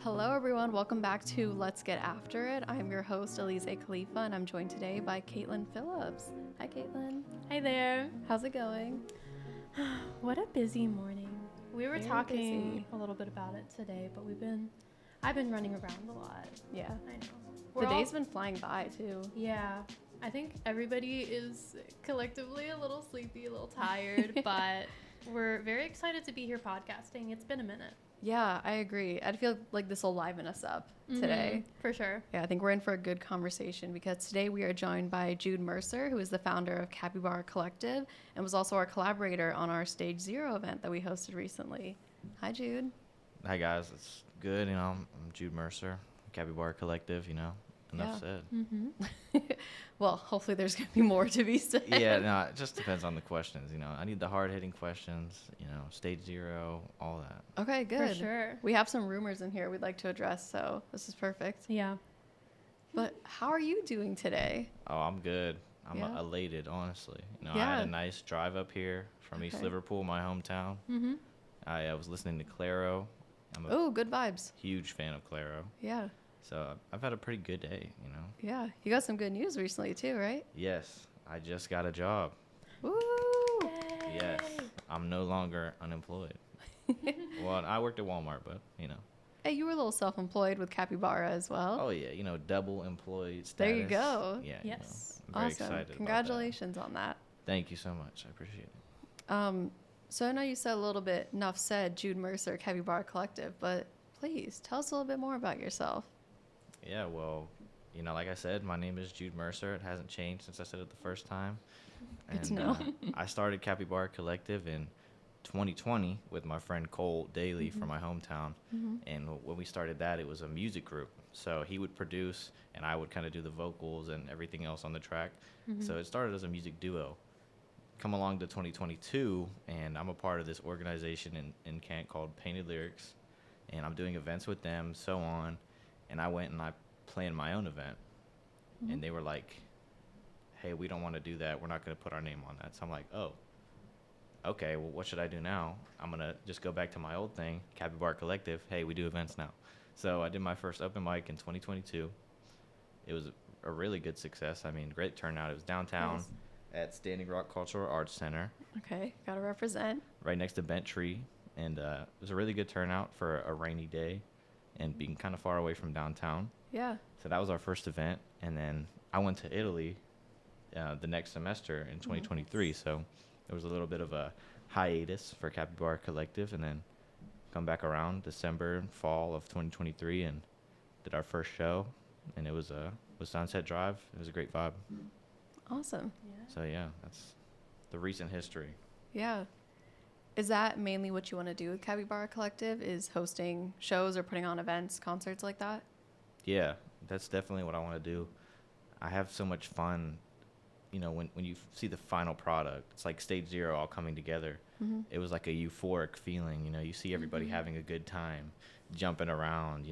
Hello, everyone. Welcome back to Let's Get After It. I'm your host, Elise Khalifa, and I'm joined today by Caitlin Phillips. Hi, Caitlin. Hi there. How's it going? What a busy morning. We were Very talking busy. a little bit about it today, but I've been running around a lot. Yeah. I know. The day's been flying by, too. Yeah. I think everybody is collectively a little sleepy, a little tired, but we're very excited to be here podcasting. It's been a minute. Yeah, I agree. I feel like this will liven us up today. For sure. Yeah, I think we're in for a good conversation because today we are joined by Jude Mercer, who is the founder of Capybara Collective and was also our collaborator on our Stage Zero event that we hosted recently. Hi, Jude. Hi guys, it's good. I'm Jude Mercer, Capybara Collective. Enough said. Well, hopefully there's going to be more to be said. Yeah, no, it just depends on the questions. I need the hard-hitting questions. Stage zero, all that. Okay, good. For sure. We have some rumors in here we'd like to address, so this is perfect. Yeah. But how are you doing today? Oh, I'm good. I'm Yeah. elated, honestly. I Yeah. had a nice drive up here from East Okay. Liverpool, my hometown. Mm-hmm. I was listening to Claro. I'm a Oh, good vibes. huge fan of Claro, Yeah. so I've had a pretty good day. Yeah. You got some good news recently, too, right? Yes, I just got a job. Woo! Yes, I'm no longer unemployed. Well, I worked at Walmart, but Hey, you were a little self-employed with Capybara as well. Oh yeah, double employed status. There you go. Yeah. Yes. I'm very Awesome. excited about Congratulations on that. that. Thank you so much. I appreciate it. So I know you said a little bit, enough said, Jude Mercer, Capybara Collective, but please tell us a little bit more about yourself. Yeah, well, like I said, my name is Jude Mercer. It hasn't changed since I said it the first time. Good to know. I started Capybara Collective in 2020 with my friend Cole Daly from my hometown. And when we started that, it was a music group. So he would produce and I would kind of do the vocals and everything else on the track. So it started as a music duo. Come along to 2022, and I'm a part of this organization in Kent called Painted Lyrics. And I'm doing events with them, so on. And I went and I planned my own event. And they were like, hey, we don't want to do that. We're not going to put our name on that. So I'm like, oh, okay, well, what should I do now? I'm going to just go back to my old thing, Capybara Collective. Hey, we do events now. So I did my first open mic in 2022. It was a really good success. I mean, great turnout. It was downtown Nice. at Standing Rock Cultural Arts Center, Okay, gotta represent. right next to Bent Tree. And it was a really good turnout for a rainy day and being kind of far away from downtown. Yeah. So that was our first event. And then I went to Italy the next semester in 2023. So there was a little bit of a hiatus for Capybara Collective, and then come back around December, fall of 2023, and did our first show. And it was Sunset Drive. It was a great vibe. Awesome. Yeah. So yeah, that's the recent history. Yeah. Is that mainly what you want to do with Capybara Collective, is hosting shows or putting on events, concerts like that? Yeah, that's definitely what I want to do. I have so much fun, when you see the final product. It's like Stage Zero all coming together. It was like a euphoric feeling. You see everybody having a good time, jumping around.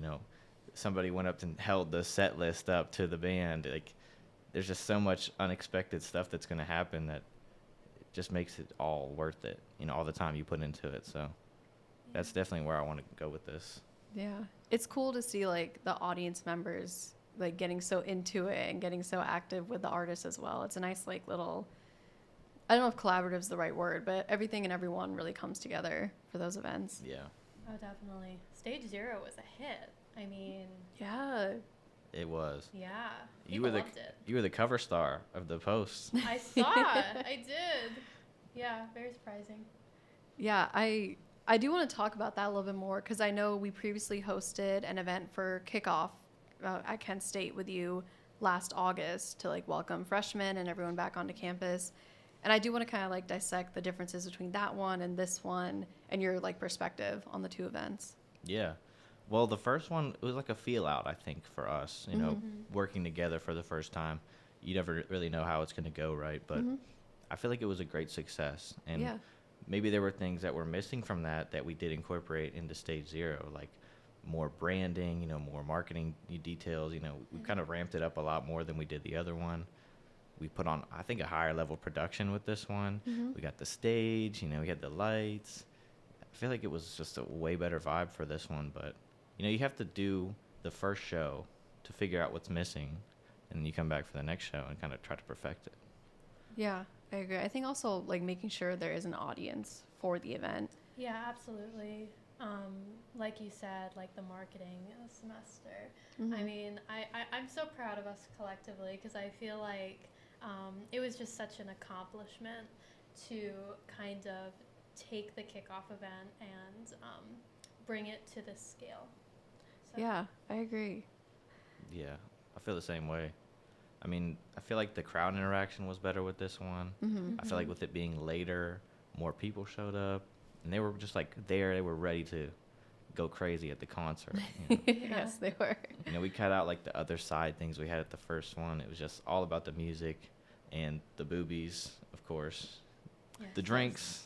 Somebody went up and held the set list up to the band. Like, there's just so much unexpected stuff that's going to happen that it just makes it all worth it. All the time you put into it. So that's definitely where I want to go with this. Yeah. It's cool to see, like, the audience members, like, getting so into it and getting so active with the artists as well. It's a nice, like, little, I don't know if collaborative is the right word, but everything and everyone really comes together for those events. Yeah, Oh, definitely. Stage Zero was a hit. I mean, Yeah. it was. yeah. You People were loved it. You were the cover star of the post. I saw. I did. Yeah, very surprising. Yeah, I do want to talk about that a little bit more because I know we previously hosted an event for kickoff at Kent State with you last August to, like, welcome freshmen and everyone back onto campus. And I do want to kind of, like, dissect the differences between that one and this one and your, like, perspective on the two events. Yeah. Well, the first one, it was like a feel out, I think, for us, working together for the first time. You never really know how it's going to go, right? But I feel like it was a great success. And Yeah. maybe there were things that were missing from that we did incorporate into Stage Zero, like more branding, more marketing details. We kind of ramped it up a lot more than we did the other one. We put on, I think, a higher level production with this one. We got the stage, we had the lights. I feel like it was just a way better vibe for this one, but you have to do the first show to figure out what's missing, and then you come back for the next show and kind of try to perfect it. Yeah, I agree. I think also like making sure there is an audience for the event. Yeah, absolutely. Like you said, like the marketing semester. I mean, I'm so proud of us collectively because I feel like it was just such an accomplishment to kind of take the kickoff event and bring it to this scale. So. Yeah, I agree. Yeah, I feel the same way. I mean, I feel like the crowd interaction was better with this one. I feel like with it being later, more people showed up, and they were just like there. They were ready to go crazy at the concert. Yes, they were. We cut out like the other side things we had at the first one. It was just all about the music and the boobies, of course, Yes, the drinks.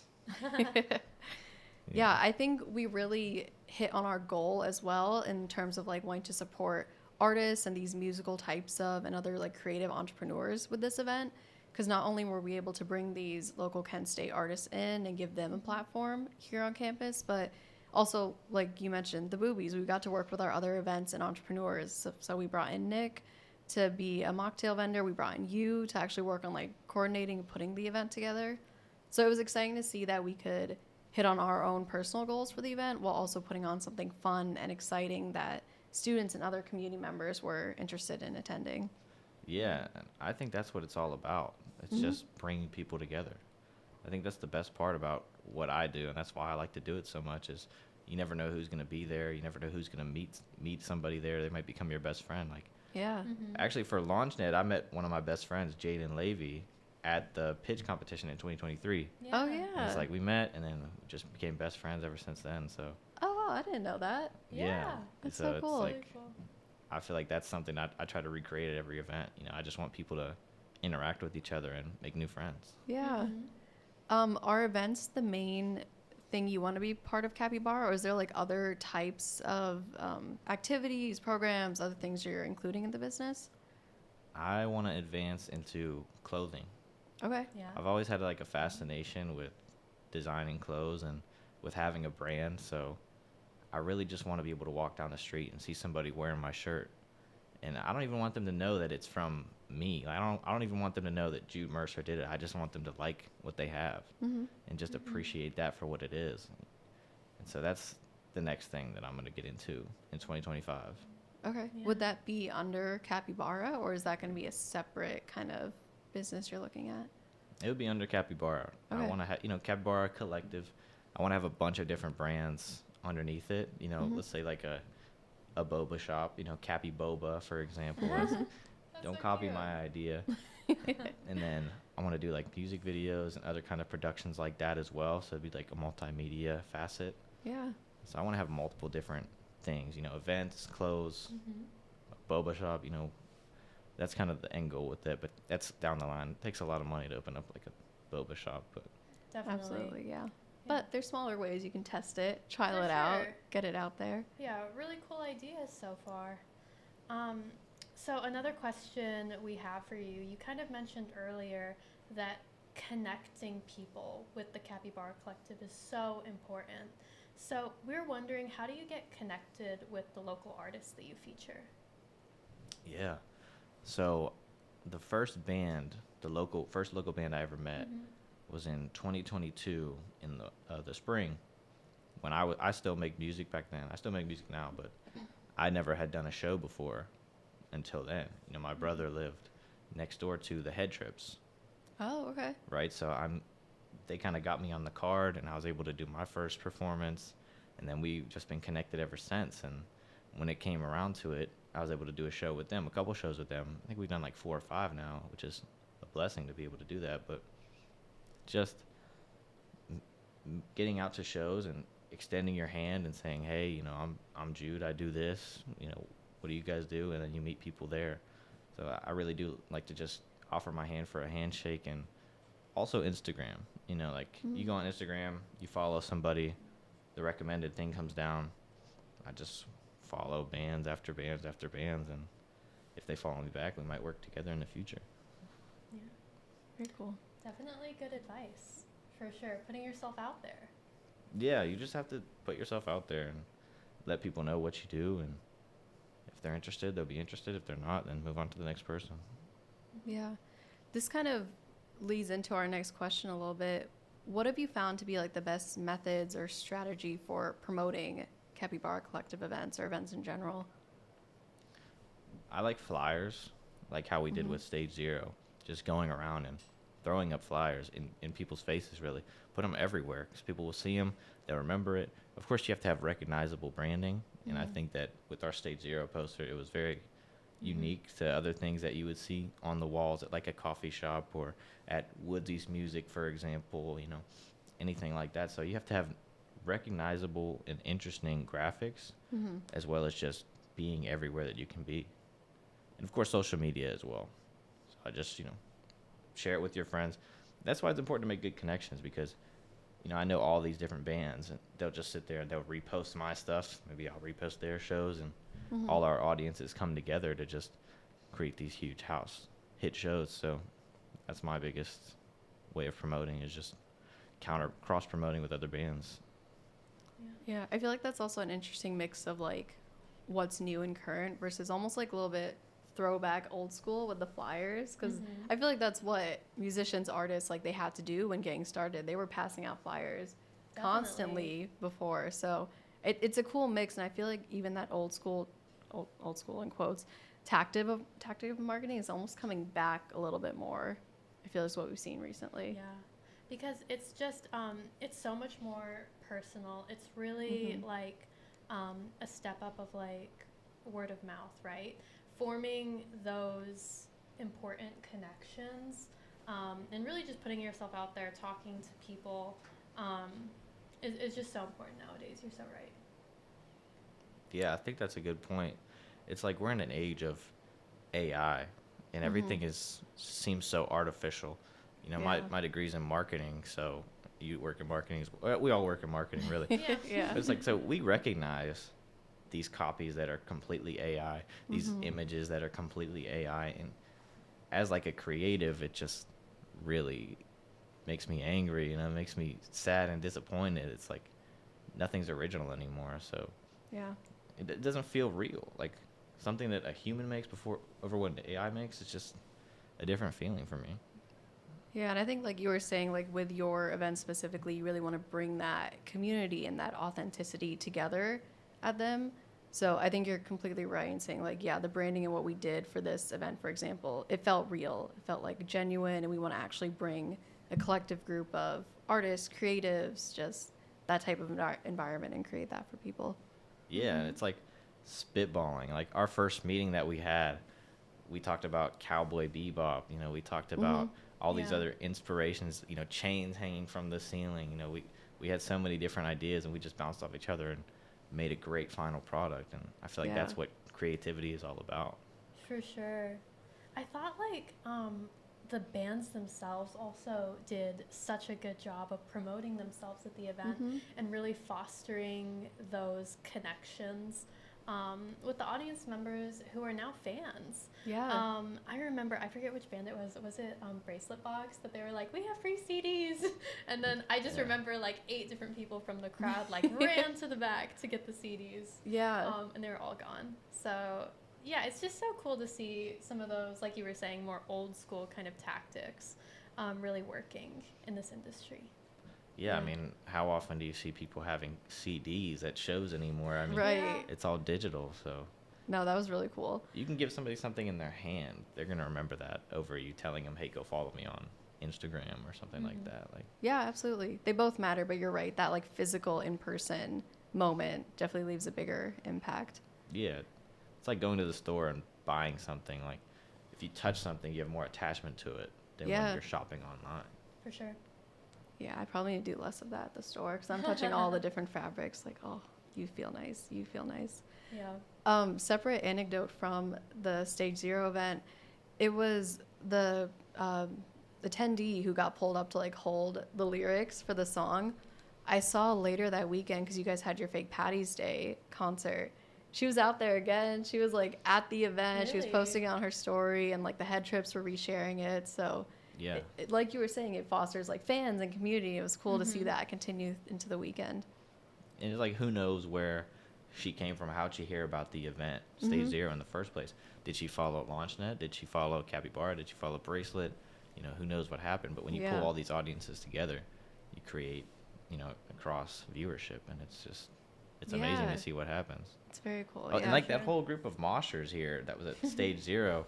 Yeah, I think we really hit on our goal as well in terms of like wanting to support artists and these musical types of and other like creative entrepreneurs with this event, because not only were we able to bring these local Kent State artists in and give them a platform here on campus, but also like you mentioned the boobies, we got to work with our other events and entrepreneurs. So we brought in Nick to be a mocktail vendor, we brought in you to actually work on like coordinating and putting the event together. So it was exciting to see that we could hit on our own personal goals for the event while also putting on something fun and exciting that students and other community members were interested in attending. Yeah, and I think that's what it's all about. It's just bringing people together. I think that's the best part about what I do, and that's why I like to do it so much, is you never know who's going to be there. You never know who's going to meet somebody there. They might become your best friend. Like, Yeah. actually, for LaunchNet, I met one of my best friends, Jaden Levy, at the pitch competition in 2023. Oh, And yeah. it's like we met, and then just became best friends ever since then. So Oh, wow, I didn't know that. Yeah. That's so so it's cool. like Really cool. I feel like that's something I try to recreate at every event. I just want people to interact with each other and make new friends. Yeah. Are events the main thing you want to be part of Capybara, or is there like other types of activities, programs, other things you're including in the business? I want to advance into clothing. Okay. Yeah. I've always had like a fascination with designing clothes and with having a brand, so I really just want to be able to walk down the street and see somebody wearing my shirt, and I don't even want them to know that it's from me. I don't even want them to know that Jude Mercer did it. I just want them to like what they have and just appreciate that for what it is. And so that's the next thing that I'm going to get into in 2025. Okay. Yeah. Would that be under Capybara, or is that going to be a separate kind of business you're looking at? It would be under Capybara. I Okay. want to have, Capybara Collective. I want to have a bunch of different brands underneath it. Let's say like a boba shop, Cappy Boba, for example. Don't so copy cute. my idea. And then I want to do like music videos and other kind of productions like that as well. So it'd be like a multimedia facet. Yeah. So I want to have multiple different things, events, clothes, boba shop, that's kind of the end goal with it, but that's down the line. It takes a lot of money to open up like a boba shop, but Definitely. Absolutely. Yeah. But there's smaller ways you can test it, trial For it out, sure. get it out there. Yeah, really cool ideas so far. So another question we have for you, you kind of mentioned earlier that connecting people with the Capybara Collective is so important. So we're wondering, how do you get connected with the local artists that you feature? yeah. So the first local band I ever met was in 2022 in the spring, when I still make music back then. I still make music now, but I never had done a show before until then. My brother lived next door to the Head Trips, Oh, okay. right? So they kind of got me on the card, and I was able to do my first performance, and then we've just been connected ever since. And when it came around to it, I was able to do a couple shows with them. I think we've done like 4 or 5 now, which is a blessing to be able to do that. But just getting out to shows and extending your hand and saying, hey, I'm Jude, I do this, what do you guys do? And then you meet people there. So I really do like to just offer my hand for a handshake. And also Instagram, you go on Instagram, you follow somebody, the recommended thing comes down. I just follow bands after bands after bands, and if they follow me back, we might work together in the future. Yeah, Very cool. definitely good advice, for sure. Putting yourself out there. Yeah, you just have to put yourself out there, and let people know what you do, and if they're interested, they'll be interested. If they're not, then move on to the next person. Yeah. This kind of leads into our next question a little bit. What have you found to be like the best methods or strategy for promoting Capybara Collective events or events in general? I like flyers, like how we did with Stage Zero, just going around and throwing up flyers in people's faces, really. Put them everywhere because people will see them, they'll remember it. Of course, you have to have recognizable branding, and I think that with our Stage Zero poster, it was very unique to other things that you would see on the walls at like a coffee shop or at Woodsy's Music, for example, you know, anything like that. So you have to have recognizable and interesting graphics, as well as just being everywhere that you can be. And of course, social media as well. So I just, you know, share it with your friends. That's why it's important to make good connections, because, you know, I know all these different bands, and they'll just sit there and they'll repost my stuff. Maybe I'll repost their shows, and all our audiences come together to just create these huge house hit shows. So that's my biggest way of promoting, is just cross promoting with other bands. Yeah, I feel like that's also an interesting mix of like what's new and current versus almost like a little bit throwback old school with the flyers, because I feel like that's what musicians, artists, like they had to do when getting started. They were passing out flyers constantly before, so it's a cool mix. And I feel like even that old school in quotes tactic of marketing is almost coming back a little bit more. I feel is what we've seen recently. Yeah, because it's just it's so much more personal. It's really like a step up of like word of mouth, right? Forming those important connections, and really just putting yourself out there, talking to people, is just so important nowadays. You're so right. Yeah, I think that's a good point. It's like we're in an age of AI, and everything seems so artificial. You know, my degree's in marketing, so you work in marketing. We all work in marketing, really. Yeah. It's like, so we recognize these copies that are completely AI, these images that are completely AI, and as like a creative, it just really makes me angry, you know, it makes me sad and disappointed. It's like nothing's original anymore, so Yeah. it doesn't feel real. Like something that a human makes over what AI makes, it's just a different feeling for me. Yeah, and I think like you were saying, like with your event specifically, you really want to bring that community and that authenticity together at them. So I think you're completely right in saying like, yeah, the branding and what we did for this event, for example, it felt real. It felt like genuine, and we want to actually bring a collective group of artists, creatives, just that type of environment and create that for people. Yeah, and it's like spitballing. Like our first meeting that we had, we talked about Cowboy Bebop. You know, we talked about all these other inspirations. You know, chains hanging from the ceiling. You know, we had so many different ideas, and we just bounced off each other and made a great final product. And I feel like that's what creativity is all about. For sure. I thought like the bands themselves also did such a good job of promoting themselves at the event and really fostering those connections with the audience members who are now fans. Yeah. I remember, I forget which band it was. Was it Bracelet Box? That they were like, we have free CDs. And then I just remember like 8 different people from the crowd like ran to the back to get the CDs. Yeah. And they were all gone. So yeah, it's just so cool to see some of those, like you were saying, more old school kind of tactics really working in this industry. Yeah, I mean, how often do you see people having CDs at shows anymore? I mean, Right. it's all digital, so No, that was really cool. you can give somebody something in their hand. They're going to remember that over you telling them, hey, go follow me on Instagram or something like that. Like, Yeah, absolutely. They both matter, but you're right. That like physical in-person moment definitely leaves a bigger impact. yeah, it's like going to the store and buying something. Like, if you touch something, you have more attachment to it than when you're shopping online. For sure. Yeah, I probably need to do less of that at the store because I'm touching all the different fabrics. Like, oh, you feel nice. You feel nice. Yeah. Separate anecdote from the Stage Zero event. It was the attendee who got pulled up to like hold the lyrics for the song. I saw later that weekend, because you guys had your fake Patty's Day concert. She was out there again. She was like at the event. Really? She was posting it on her story, and like the head trips were resharing it. So Yeah. like you were saying, it fosters like fans and community. It was cool to see that continue into the weekend. And it's like, who knows where she came from. How'd she hear about the event, Stage Zero, in the first place? Did she follow LaunchNet? Did she follow Capybara? Did she follow Bracelet? You know, who knows what happened? But when you pull all these audiences together, you create, you know, a cross viewership, and it's amazing to see what happens. It's very cool. Oh, and like that whole group of moshers here that was at Stage Zero,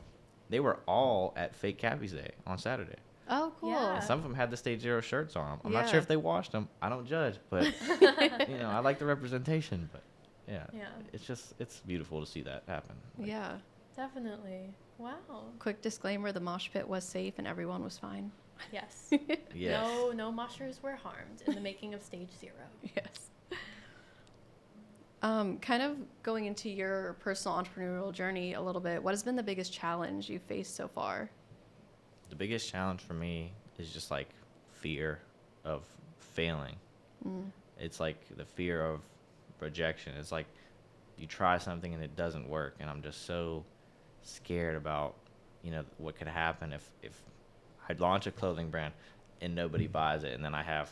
they were all at Fake Cappy's Day on Saturday. Oh, cool. Yeah. And some of them had the Stage Zero shirts on. I'm not sure if they washed them. I don't judge, but you know, I like the representation. But yeah, it's beautiful to see that happen. Like, yeah, definitely. Wow. Quick disclaimer: the mosh pit was safe and everyone was fine. Yes. yes. No moshers were harmed in the making of Stage Zero. Yes. Kind of going into your personal entrepreneurial journey a little bit, what has been the biggest challenge you've faced so far? The biggest challenge for me is just like fear of failing. It's like the fear of rejection. It's like you try something and it doesn't work, and I'm just so scared about, you know, what could happen if I'd launch a clothing brand and nobody buys it, and then I have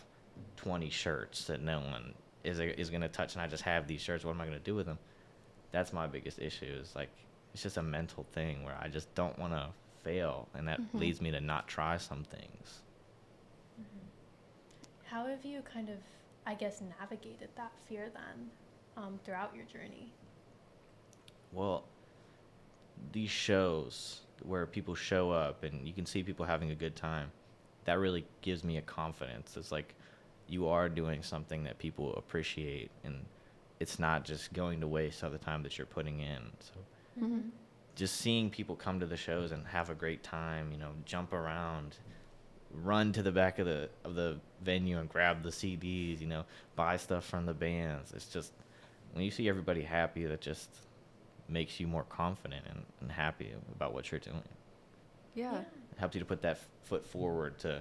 20 shirts that no one is going to touch, and I just have these shirts. What am I going to do with them? That's my biggest issue. Is like, it's just a mental thing where I just don't want to fail, and that leads me to not try some things. How have you kind of, I guess, navigated that fear then throughout your journey? Well, these shows where people show up and you can see people having a good time, that really gives me a confidence. It's like you are doing something that people appreciate, and it's not just going to waste all the time that you're putting in. So just seeing people come to the shows and have a great time, you know, jump around, run to the back of the venue and grab the CDs, you know, buy stuff from the bands. It's just, when you see everybody happy, that just makes you more confident and happy about what you're doing. Yeah. It helps you to put that foot forward to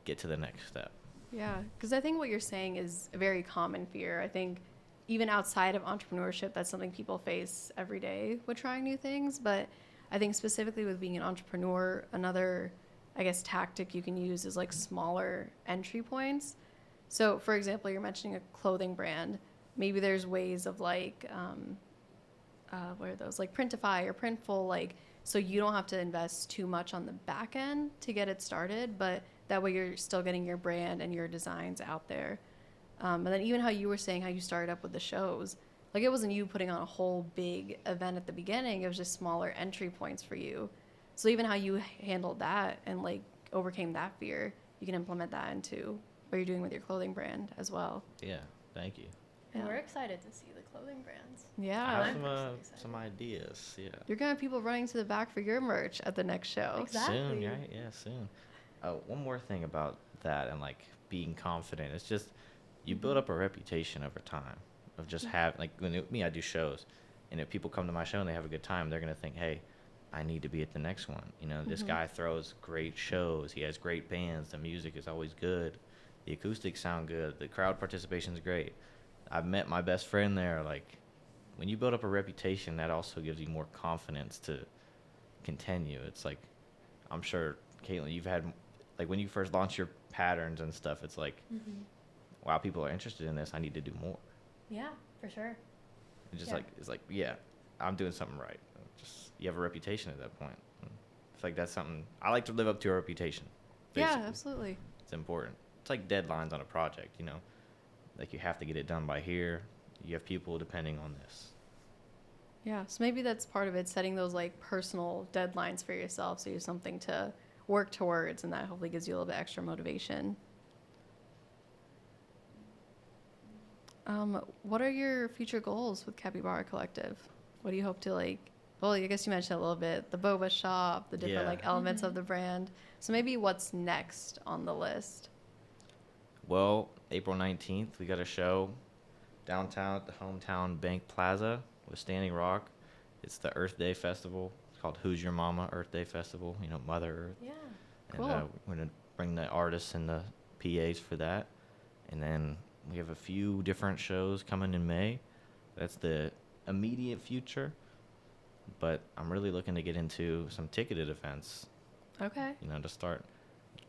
get to the next step. Yeah, because I think what you're saying is a very common fear. I think even outside of entrepreneurship, that's something people face every day with trying new things. But I think specifically with being an entrepreneur, another, I guess, tactic you can use is like smaller entry points. So, for example, you're mentioning a clothing brand. Maybe there's ways of like, what are those? Like Printify or Printful, like, so you don't have to invest too much on the back end to get it started, but that way you're still getting your brand and your designs out there. And then even how you were saying how you started up with the shows, like it wasn't you putting on a whole big event at the beginning, it was just smaller entry points for you. So even how you handled that and like overcame that fear, you can implement that into what you're doing with your clothing brand as well. Yeah, thank you. And Yeah. we're excited to see the clothing brands. Yeah. I I'm have personally excited. some ideas. Yeah. You're going to have people running to the back for your merch at the next show. Exactly. Soon, right? Yeah, soon. One more thing about that and like being confident. It's just you build up a reputation over time of just having, like me, I do shows, and if people come to my show and they have a good time, they're gonna think, hey, I need to be at the next one. You know, this guy throws great shows. He has great bands. The music is always good. The acoustics sound good. The crowd participation is great. I've met my best friend there. Like, when you build up a reputation, that also gives you more confidence to continue. It's like, I'm sure, Caitlin, you've had, like, when you first launch your patterns and stuff, it's like, wow, people are interested in this. I need to do more. Yeah, for sure. It's just Yeah. like, it's like, yeah, I'm doing something right. Just, you have a reputation at that point. It's like, that's something, I like to live up to a reputation. Basically. Yeah, absolutely. It's important. It's like deadlines on a project, you know, like you have to get it done by here. You have people depending on this. Yeah, so maybe that's part of it, setting those like personal deadlines for yourself so you have something to work towards, and that hopefully gives you a little bit extra motivation. What are your future goals with Capybara Collective? What do you hope to like, well, I guess you mentioned a little bit, the boba shop, the different Yeah. like elements of the brand. So maybe what's next on the list? Well, April 19th, we got a show downtown at the Hometown Bank Plaza with Standing Rock. It's the Earth Day Festival. It's called Who's Your Mama Earth Day Festival, you know, Mother Earth. Yeah. And Cool. we're going to bring the artists and the PAs for that. And then we have a few different shows coming in May. That's the immediate future. But I'm really looking to get into some ticketed events, Okay. you know, to start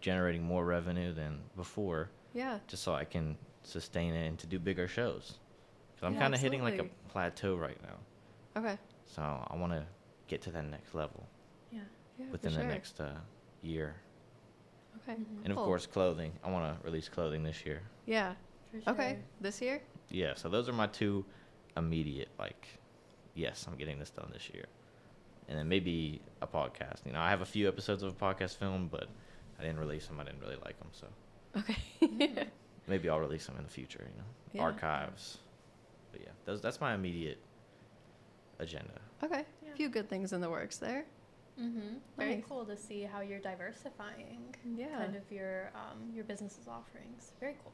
generating more revenue than before, Yeah. just so I can sustain it and to do bigger shows. Because I'm Yeah, kind of hitting like a absolutely. plateau right now. Okay. So I want to get to that next level Yeah. Yeah, for within the sure. next year. Okay. Mhm. And of Cool. course, clothing. I want to release clothing this year. Yeah. For sure. Okay. This year? Yeah, so those are my two immediate, like, yes, I'm getting this done this year. And then maybe a podcast. You know, I have a few episodes of a podcast filmed, but I didn't release them. I didn't really like them, so Okay. Mhm. maybe I'll release them in the future, you know. Yeah. Archives. But yeah, that's my immediate agenda. Okay. Yeah. A few good things in the works there. Very Nice. cool to see how you're diversifying Yeah. kind of your business's offerings. Very cool.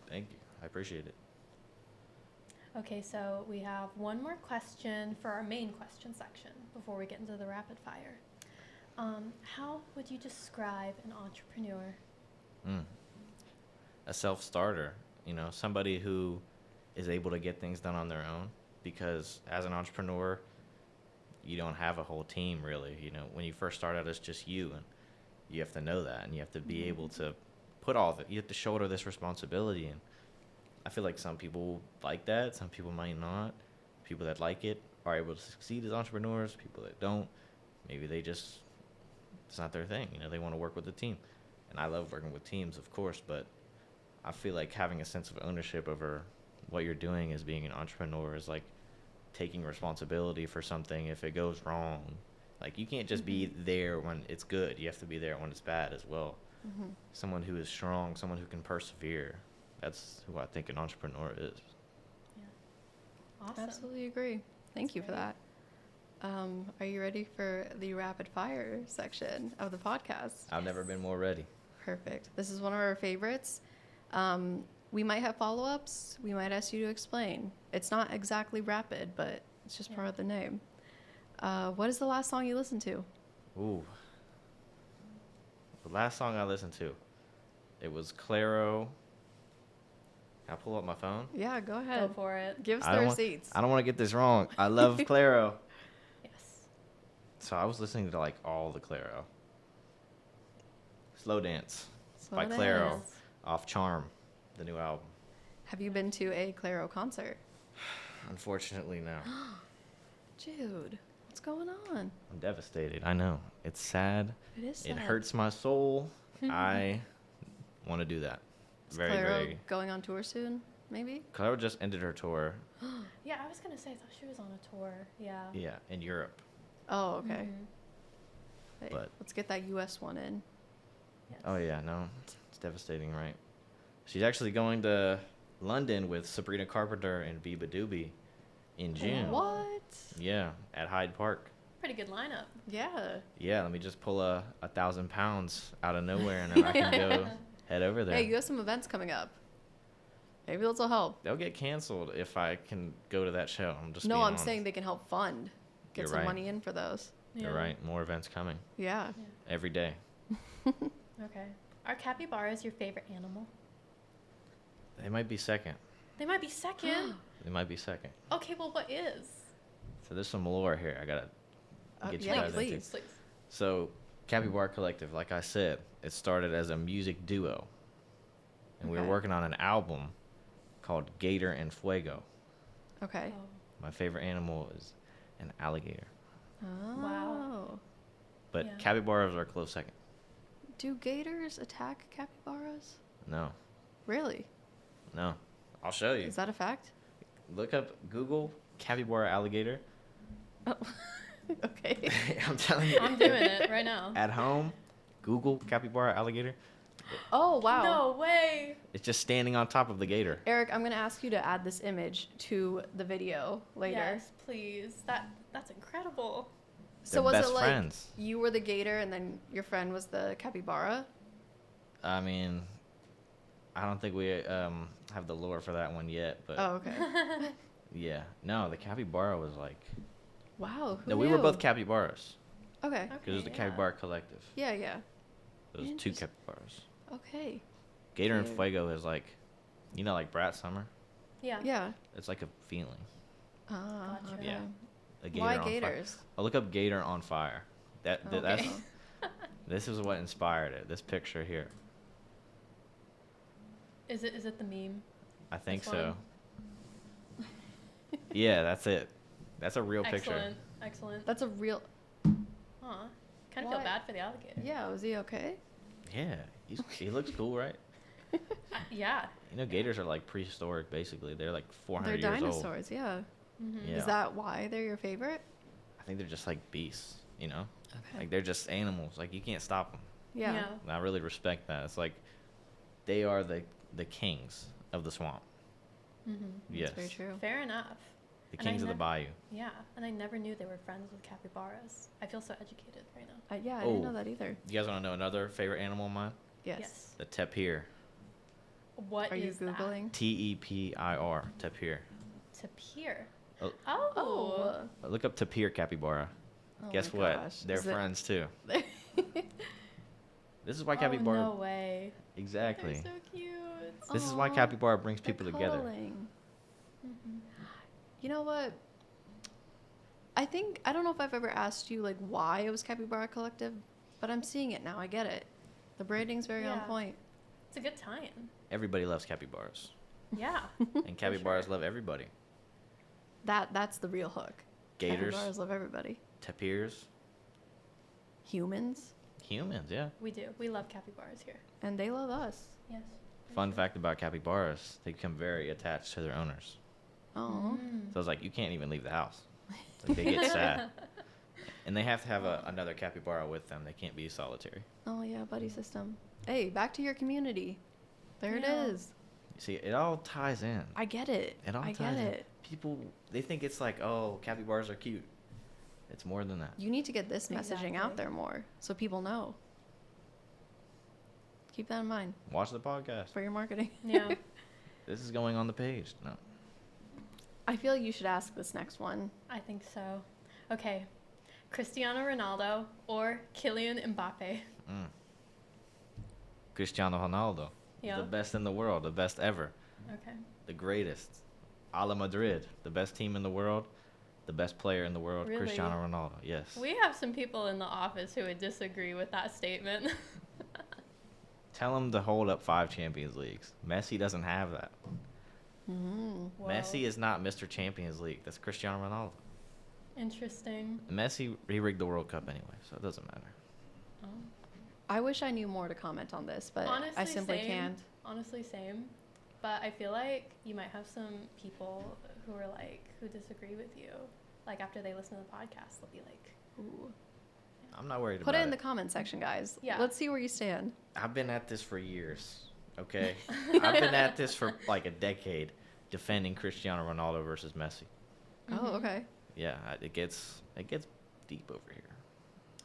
Thank you. I appreciate it. Okay, so we have one more question for our main question section before we get into the rapid fire. How would you describe an entrepreneur? A self-starter, you know, somebody who is able to get things done on their own, because as an entrepreneur, you don't have a whole team really. You know, when you first start out, it's just you, and you have to know that, and you have to be able to put all of it. You have to shoulder this responsibility, and I feel like some people like that, some people might not. People that like it are able to succeed as entrepreneurs. People that don't, maybe they just, it's not their thing. You know, they want to work with a team, and I love working with teams, of course, but I feel like having a sense of ownership over what you're doing as being an entrepreneur is like taking responsibility for something if it goes wrong. Like, you can't just be there when it's good. You have to be there when it's bad as well. Mm-hmm. Someone who is strong, someone who can persevere. That's who I think an entrepreneur is. Yeah. Awesome. Absolutely agree. Thank That's you for great. that. Are you ready for the rapid fire section of the podcast? I've never been more ready. Perfect. This is one of our favorites. We might have follow-ups. We might ask you to explain. It's not exactly rapid, but it's just part of the name. What is the last song you listened to? Ooh. The last song I listened to, it was Claro. Can I pull up my phone? Yeah, go Go ahead. for it. Give us I the don't want- receipts. I don't want to get this wrong. I love Claro. Yes. So I was listening to like all the Claro. Slow Dance Slow by Dance. Claro off Charm, the new album. Have you been to a Claro concert? Unfortunately, no. Jude, what's going on? I'm devastated. I know. It's sad. It is sad. It hurts my soul. I want to do that. Is Very, Claro very. going on tour soon, maybe? Claro just ended her tour. Yeah, I was gonna say I thought she was on a tour. Yeah. Yeah, in Europe. Oh, okay. Mhm. Hey, But- let's get that US one in. Yes. Oh yeah, no, it's devastating, right? She's actually going to London with Sabrina Carpenter and Biba Doobie in June. What? Yeah, at Hyde Park. Pretty good lineup. Yeah. Yeah, let me just pull 1,000 pounds out of nowhere, and then I can go head over there. Hey, you have some events coming up. Maybe those will help. They'll get canceled if I can go to that show. I'm just No, being I'm honest. saying they can help fund. Get You're some right. money in for those. You're Yeah. right. More events coming Yeah. every day. Okay. Are capybaras your favorite animal? They might be second. They might be second. They might be second. Okay, well, what is? So there's some lore here. I gotta get you yeah, guys into. please. Please. So, Capybara Collective, like I said, it started as a music duo. And we were Okay. working on an album called Gator and Fuego. Okay. Oh. My favorite animal is an alligator. Oh. Wow. But Yeah. capybaras are a close second. Do gators attack capybaras? No, Really? no. I'll show you. Is that a fact? Look up Google capybara alligator. Oh. Okay. I'm telling you. I'm doing it right now. At home, Google capybara alligator. Oh, wow. No way. It's just standing on top of the gator. Eric, I'm going to ask you to add this image to the video later. Yes, please. That's incredible. So They're was best it like friends. you were the gator and then your friend was the capybara? I mean, I don't think we have the lore for that one yet, but Oh, okay. yeah. No, the capybara was like. Wow. Who No, we were knew? both capybaras Okay. because it was the yeah. Capybara Collective. Yeah, yeah. There was 2 Interesting. capybaras. Okay. Gator and Gator. Fuego is like, you know, like Brat Summer. Yeah. Yeah. It's like a feeling. Ah, Gotcha. okay. Yeah. A gator Why on gators? Fire. Oh, look up Gator on Fire. That's Okay. this is what inspired it. This picture here. Is it the meme? I think This so. one? Yeah, that's it. That's a real picture. Excellent. Excellent. That's a real. Aw. Kind of Why? feel bad for the alligator. Yeah, was he okay? Yeah, he looks cool, right? Yeah. You know, gators are like prehistoric, basically. They're like 400 They're years old. dinosaurs, yeah. Mm-hmm. Yeah. Is that why they're your favorite? I think they're just like beasts, you know? Okay. Like, they're just animals. Like, you can't stop them. Yeah. And I really respect that. It's like they are the kings of the swamp. Mm-hmm. Yes. That's very true. Fair enough. The And I kings of the nev- bayou. Yeah, and I never knew they were friends with capybaras. I feel so educated right now. Yeah, I didn't Oh. know that either. You guys want to know another favorite animal of mine? Yes. The tapir. What Are you is that? Googling? Tepir. Tapir. Tapir. Oh. Oh. Look up tapir capybara. Oh Guess my what? gosh. They're Is it- friends too. This is why Oh, capybara. no way. Exactly. They're so cute. This is why Aw, capybara brings they're people together. cuddling. Mm-hmm. You know what? I don't know if I've ever asked you like why it was Capybara Collective, but I'm seeing it now. I get it. The branding's very on Yeah. point. It's a good tie-in. Everybody loves capybaras, Yeah. and capybaras love everybody. That's the real hook. Gators, Capybaras love everybody. tapirs, Humans, humans. Yeah. We do. We love capybaras here. and they love us. Yes. Fun fact about capybaras: they become very attached to their owners. Oh. So it's like you can't even leave the house. It's like they get sad, and they have to have another capybara with them. They can't be solitary. Oh yeah, buddy system. Hey, back to your community. There Yeah. it is. You see, it all ties in. I get it. It all I ties get in. it. People, they think it's like, oh, capybaras are cute. It's more than that. You need to get this messaging out Exactly. there more so people know. Keep that in mind Watch the podcast. for your marketing. Yeah. This is going on the page. No. I feel like you should ask this next one. I think so. Okay. Cristiano Ronaldo or Kylian Mbappe? Mm. Cristiano Ronaldo. Yeah. The best in the world. The best ever. Okay. The greatest. A la Madrid. The best team in the world. The best player in the world. Really? Cristiano Ronaldo. Yes. We have some people in the office who would disagree with that statement. Tell him to hold up 5 Champions Leagues. Messi doesn't have that. Mm. Whoa. Messi is not Mr. Champions League. That's Cristiano Ronaldo. Interesting. Messi, he rigged the World Cup anyway, so it doesn't matter. Oh. I wish I knew more to comment on this, but I Honestly, simply same. can't. Honestly, same. But I feel like you might have some people who are like, who disagree with you. Like after they listen to the podcast, they'll be like, Ooh. I'm not worried Put about it in the comment section, guys. Yeah. Let's see where you stand. I've been at this for years, okay? I've been at this for like a decade, defending Cristiano Ronaldo versus Messi. Oh, Mhm. okay. Yeah, it gets deep over here.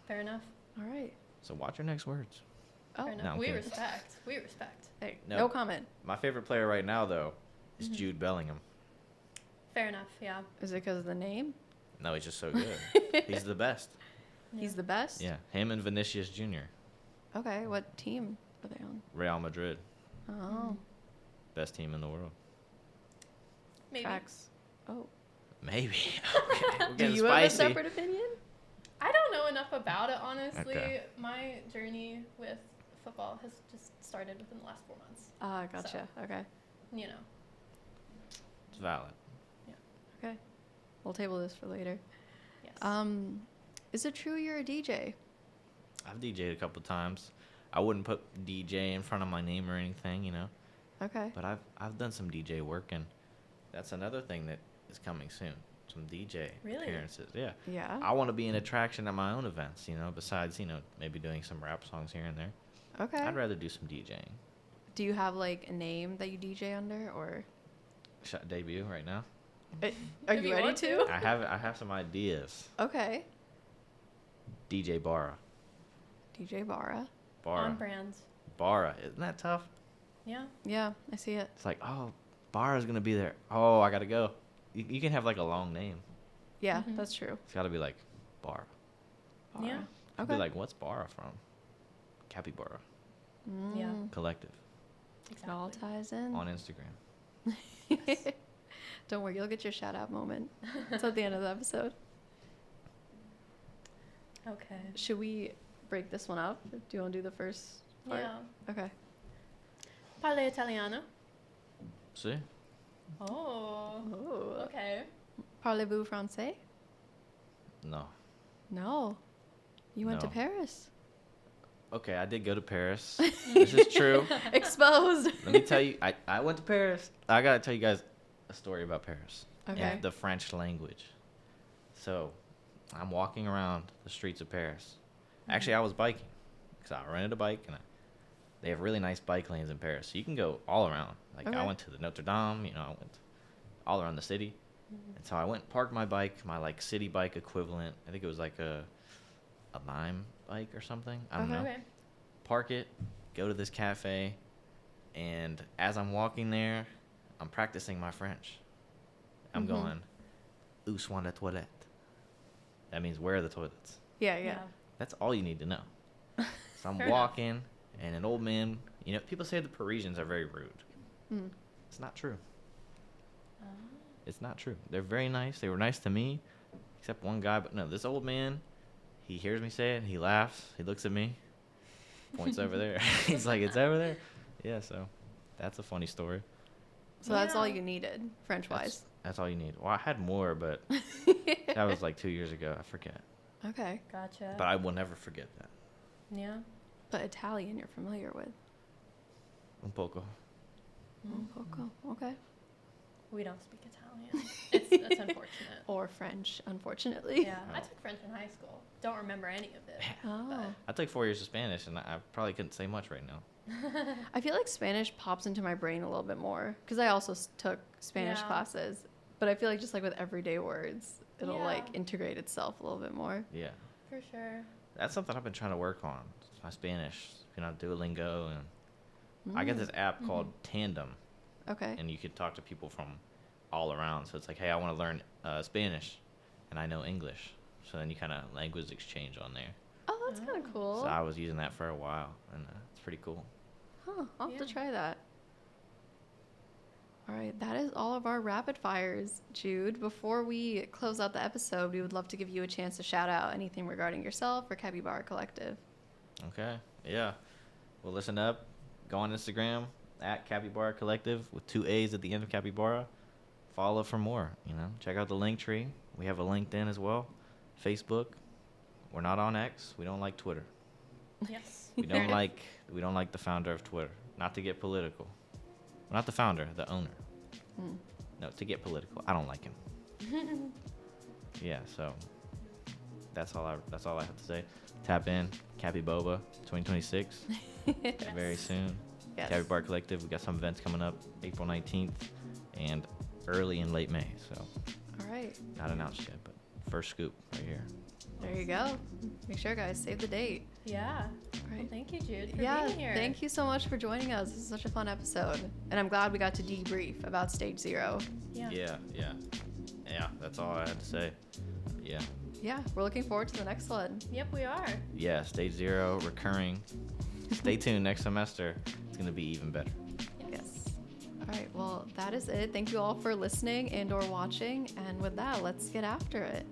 fair enough. All right. So watch your next words. Oh, Fair enough. No, I'm we kidding. respect. We respect. hey, No. no comment. My favorite player right now, though, is Mhm. Jude Bellingham. Fair enough. Yeah. Is it because of the name? No, he's just so good. He's the best. He's the best? Yeah, him and Vinicius Jr. Okay, what team are they on? Real Madrid, Oh, best team in the world. Maybe. tracks. Oh. Maybe. Okay, we're Do getting you have a spicy. separate opinion? I don't know enough about it, honestly. Okay. My journey with football has just started within the last 4 months. Ah, gotcha. Okay. You know. It's valid. Okay. We'll table this for later. Yes. Is it true you're a DJ? I've DJed a couple times. I wouldn't put DJ in front of my name or anything, you know. Okay. But I've done some DJ work, and that's another thing that is coming soon. Some DJ Really? appearances. Yeah. Yeah. I want to be an attraction at my own events, you know, besides, you know, maybe doing some rap songs here and there. Okay. I'd rather do some DJing. Do you have like a name that you DJ under, or Should I debut right now? are If you you ready want to? to. I have some ideas. Okay. DJ Bara. DJ Bara. On brand. Bara. Isn't that tough? Yeah. Yeah, I see it. It's like, oh, Bara's going to be there. Oh, I got to go. You can have like a long name. Yeah, Mhm. that's true. It's got to be like Bara. Bara. Yeah. I'd Okay. be like, what's Bara from? Capybara Yeah. Mm, Collective It all Exactly. ties in. on Instagram. Don't worry, you'll get your shout out moment. It's at the end of the episode. Okay. Should we break this one up? Do you want to do the first part? Yeah. Okay. Parle Italiano. See? Oh. Oh. Okay. Parlez-vous français? No. No. You went to No. Paris. Okay, I did go to Paris. This is true. Exposed. Let me tell you, I went to Paris. I gotta tell you guys a story about Paris. Okay. And the French language. So, I'm walking around the streets of Paris. Actually, I was biking. Because I rented a bike, and they have really nice bike lanes in Paris. So you can go all around. Like, Okay. I went to the Notre Dame, I went all around the city. And so I went and parked my bike, my, like, city bike equivalent. I think it was like a Lime bike or something. I don't know. Okay. Park it, go to this cafe, and as I'm walking there, I'm practicing my French. I'm going, où sont les toilettes? That means where are the toilets? Yeah. That's all you need to know. So I'm Fair walking, and an old man, people say the Parisians are very rude. Mm. It's not true. It's not true. They're very nice. They were nice to me, except one guy. But no, this old man, he hears me say it, he laughs, he looks at me, points over there. He's like, it's over there? Yeah, so that's a funny story. So that's all Yeah. you needed, French-wise. That's all you need. Well, I had more, but that was like 2 years ago. I forget. Okay. Gotcha. But I will never forget that. Yeah. But Italian you're familiar with. Un poco. Poco. Okay. We don't speak Italian. That's unfortunate. Or French, unfortunately. Yeah. I took French in high school. Don't remember any of it. Oh. I took 4 years of Spanish, and I probably couldn't say much right now. I feel like Spanish pops into my brain a little bit more because I also took Spanish Yeah. classes. But I feel like just like with everyday words, it'll Yeah. like integrate itself a little bit more. Yeah. For sure. That's something I've been trying to work on. My Spanish, Duolingo, and I got this app called Tandem, Okay. and you could talk to people from all around. So it's like, hey, I want to learn Spanish, and I know English. So then you kind of language exchange on there. Oh, that's kind of cool. So I was using that for a while, and it's pretty cool. Huh. I'll have to Yeah. try that. All right, that is all of our rapid fires, Jude. Before we close out the episode, we would love to give you a chance to shout out anything regarding yourself or Capybara Collective. Okay, yeah. Well, listen up. Go on Instagram at Capybara Collective with 2 A's at the end of Capybara. Follow for more. Check out the link tree. We have a LinkedIn as well. Facebook. We're not on X. We don't like Twitter. Yes. We don't like the founder of Twitter. Not to get political. Not the founder, the owner. No, to get political. I don't like him. Yeah, so that's all I have to say. Tap in, Capyboba 2026. Very soon. Yes. Capybara Collective. We got some events coming up April 19th and early and late May. So All right. not announced yet, but first scoop right here. There you go. Make sure, guys, save the date. Yeah. All Well, right. thank you, Jude, for Yeah, being here. thank you so much for joining us. This is such a fun episode. And I'm glad we got to debrief about Stage 0. Yeah. Yeah, that's all I had to say. Yeah. Yeah, we're looking forward to the next one. Yep, we are. Yeah, Stage 0, recurring. Stay tuned next semester. It's going to be even better. Yes. All right, well, that is it. Thank you all for listening and or watching. And with that, let's get after it.